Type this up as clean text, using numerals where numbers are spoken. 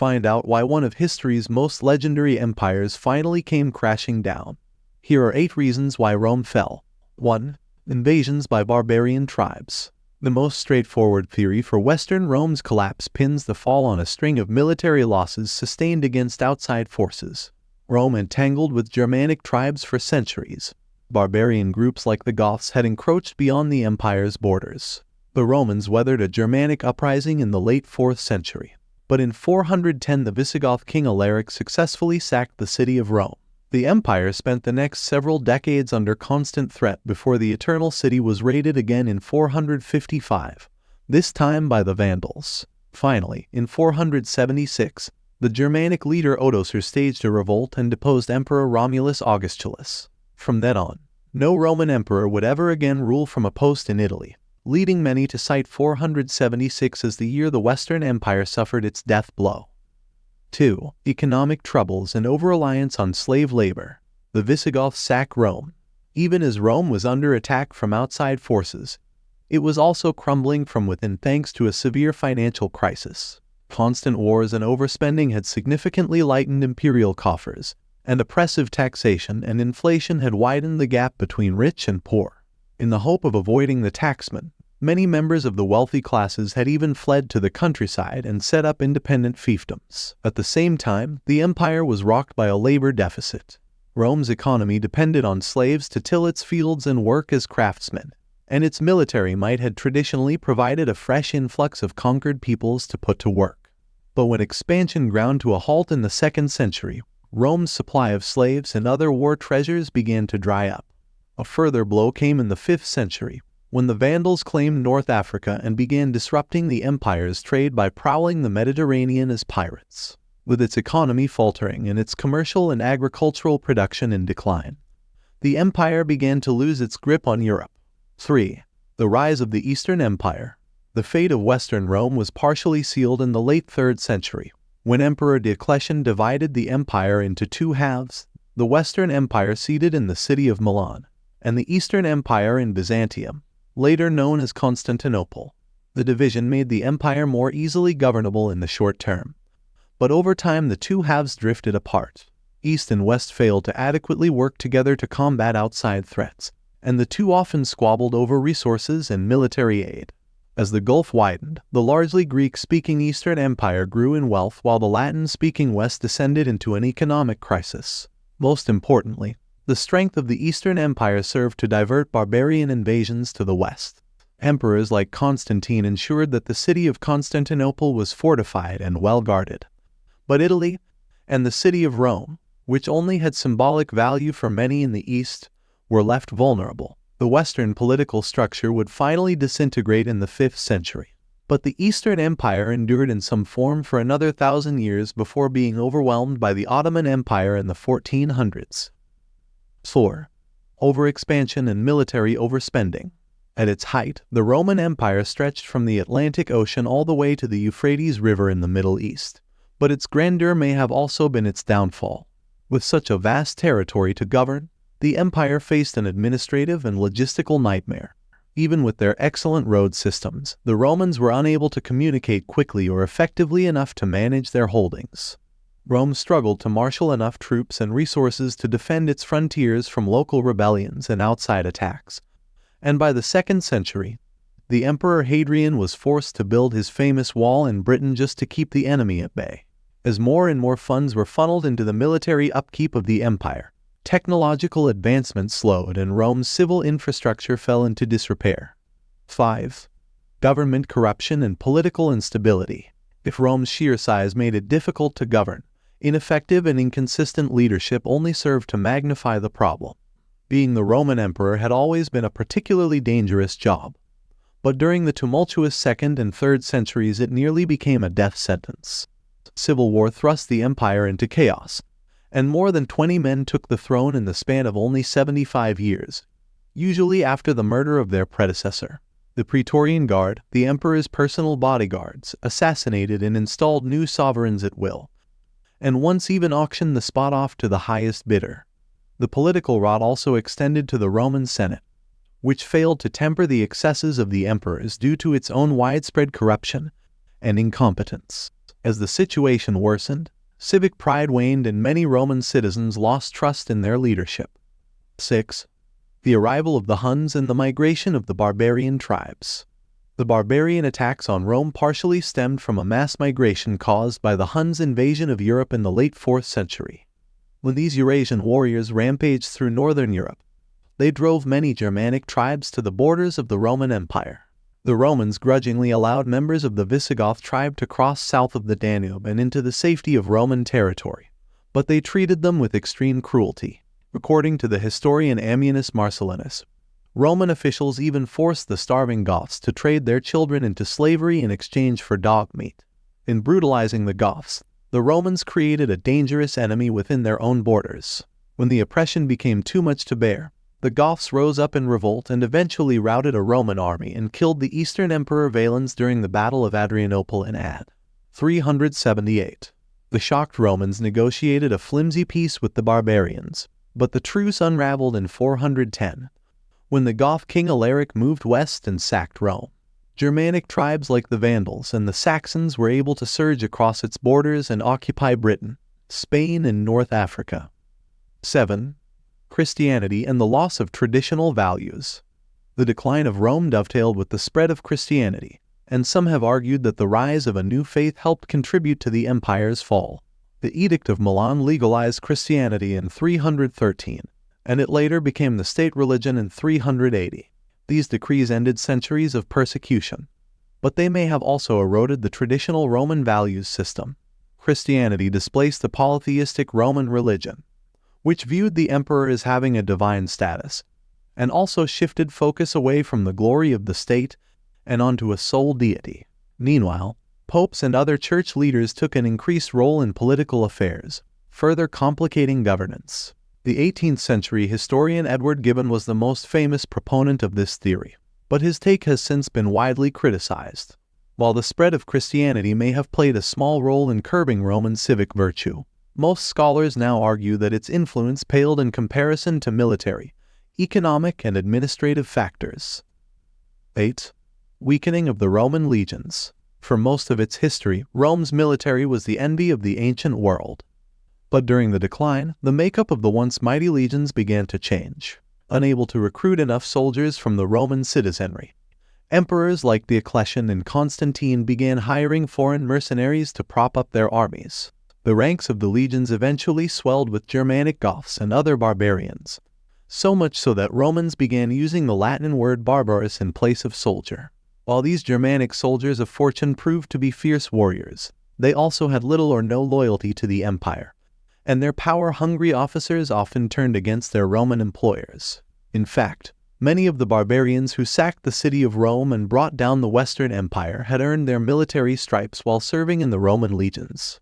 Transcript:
find out why one of history's most legendary empires finally came crashing down. Here are 8 reasons why Rome fell. 1. Invasions by barbarian tribes. The most straightforward theory for Western Rome's collapse pins the fall on a string of military losses sustained against outside forces. Rome entangled with Germanic tribes for centuries. Barbarian groups like the Goths had encroached beyond the empire's borders. The Romans weathered a Germanic uprising in the late 4th century. But in 410 the Visigoth king Alaric successfully sacked the city of Rome. The empire spent the next several decades under constant threat before the Eternal City was raided again in 455, this time by the Vandals. Finally, in 476, the Germanic leader Odoacer staged a revolt and deposed Emperor Romulus Augustulus. From then on, no Roman emperor would ever again rule from a post in Italy, leading many to cite 476 as the year the Western Empire suffered its death blow. 2. Economic troubles and over-reliance on slave labor. The Visigoths sack Rome. Even as Rome was under attack from outside forces, it was also crumbling from within thanks to a severe financial crisis. Constant wars and overspending had significantly lightened imperial coffers, and oppressive taxation and inflation had widened the gap between rich and poor. In the hope of avoiding the taxman, many members of the wealthy classes had even fled to the countryside and set up independent fiefdoms. At the same time, the empire was rocked by a labor deficit. Rome's economy depended on slaves to till its fields and work as craftsmen, and its military might had traditionally provided a fresh influx of conquered peoples to put to work. But when expansion ground to a halt in the 2nd century, Rome's supply of slaves and other war treasures began to dry up. A further blow came in the 5th century, when the Vandals claimed North Africa and began disrupting the empire's trade by prowling the Mediterranean as pirates. With its economy faltering and its commercial and agricultural production in decline, the empire began to lose its grip on Europe. 3. The rise of the Eastern Empire. The fate of Western Rome was partially sealed in the late 3rd century, when Emperor Diocletian divided the empire into 2 halves, the Western Empire seated in the city of Milan, and the Eastern Empire in Byzantium, later known as Constantinople. The division made the empire more easily governable in the short term. But over time the 2 halves drifted apart. East and West failed to adequately work together to combat outside threats, and the 2 often squabbled over resources and military aid. As the gulf widened, the largely Greek-speaking Eastern Empire grew in wealth while the Latin-speaking West descended into an economic crisis. Most importantly, the strength of the Eastern Empire served to divert barbarian invasions to the West. Emperors like Constantine ensured that the city of Constantinople was fortified and well guarded. But Italy, and the city of Rome, which only had symbolic value for many in the East, were left vulnerable. The Western political structure would finally disintegrate in the 5th century. But the Eastern Empire endured in some form for another 1,000 years before being overwhelmed by the Ottoman Empire in the 1400s. 4. Overexpansion and military overspending. At its height, the Roman Empire stretched from the Atlantic Ocean all the way to the Euphrates River in the Middle East, but its grandeur may have also been its downfall. With such a vast territory to govern, the empire faced an administrative and logistical nightmare. Even with their excellent road systems, the Romans were unable to communicate quickly or effectively enough to manage their holdings. Rome struggled to marshal enough troops and resources to defend its frontiers from local rebellions and outside attacks. And by the 2nd century, the Emperor Hadrian was forced to build his famous wall in Britain just to keep the enemy at bay. As more and more funds were funneled into the military upkeep of the empire, technological advancement slowed and Rome's civil infrastructure fell into disrepair. 5. Government corruption and political instability. If Rome's sheer size made it difficult to govern, ineffective and inconsistent leadership only served to magnify the problem. Being the Roman emperor had always been a particularly dangerous job, but during the tumultuous 2nd and 3rd centuries it nearly became a death sentence. Civil war thrust the empire into chaos, and more than 20 men took the throne in the span of only 75 years, usually after the murder of their predecessor. The Praetorian Guard, the emperor's personal bodyguards, assassinated and installed new sovereigns at will, and once even auctioned the spot off to the highest bidder. The political rot also extended to the Roman Senate, which failed to temper the excesses of the emperors due to its own widespread corruption and incompetence. As the situation worsened, civic pride waned and many Roman citizens lost trust in their leadership. 6. The arrival of the Huns and the migration of the barbarian tribes. The barbarian attacks on Rome partially stemmed from a mass migration caused by the Huns' invasion of Europe in the late 4th century. When these Eurasian warriors rampaged through northern Europe, they drove many Germanic tribes to the borders of the Roman Empire. The Romans grudgingly allowed members of the Visigoth tribe to cross south of the Danube and into the safety of Roman territory, but they treated them with extreme cruelty. According to the historian Ammianus Marcellinus, Roman officials even forced the starving Goths to trade their children into slavery in exchange for dog meat. In brutalizing the Goths, the Romans created a dangerous enemy within their own borders. When the oppression became too much to bear, the Goths rose up in revolt and eventually routed a Roman army and killed the Eastern Emperor Valens during the Battle of Adrianople in AD. 378. The shocked Romans negotiated a flimsy peace with the barbarians, but the truce unraveled in 410, when the Goth king Alaric moved west and sacked Rome. Germanic tribes like the Vandals and the Saxons were able to surge across its borders and occupy Britain, Spain, and North Africa. 7. Christianity and the loss of traditional values. The decline of Rome dovetailed with the spread of Christianity, and some have argued that the rise of a new faith helped contribute to the empire's fall. The Edict of Milan legalized Christianity in 313, and it later became the state religion in 380. These decrees ended centuries of persecution, but they may have also eroded the traditional Roman values system. Christianity displaced the polytheistic Roman religion, which viewed the emperor as having a divine status, and also shifted focus away from the glory of the state and onto a sole deity. Meanwhile, popes and other church leaders took an increased role in political affairs, further complicating governance. The 18th century historian Edward Gibbon was the most famous proponent of this theory, but his take has since been widely criticized. While the spread of Christianity may have played a small role in curbing Roman civic virtue, most scholars now argue that its influence paled in comparison to military, economic, and administrative factors. 8. Weakening of the Roman legions. For most of its history, Rome's military was the envy of the ancient world. But during the decline, the makeup of the once mighty legions began to change. Unable to recruit enough soldiers from the Roman citizenry, emperors like Diocletian and Constantine began hiring foreign mercenaries to prop up their armies. The ranks of the legions eventually swelled with Germanic Goths and other barbarians, so much so that Romans began using the Latin word barbarus in place of soldier. While these Germanic soldiers of fortune proved to be fierce warriors, they also had little or no loyalty to the empire, and their power-hungry officers often turned against their Roman employers. In fact, many of the barbarians who sacked the city of Rome and brought down the Western Empire had earned their military stripes while serving in the Roman legions.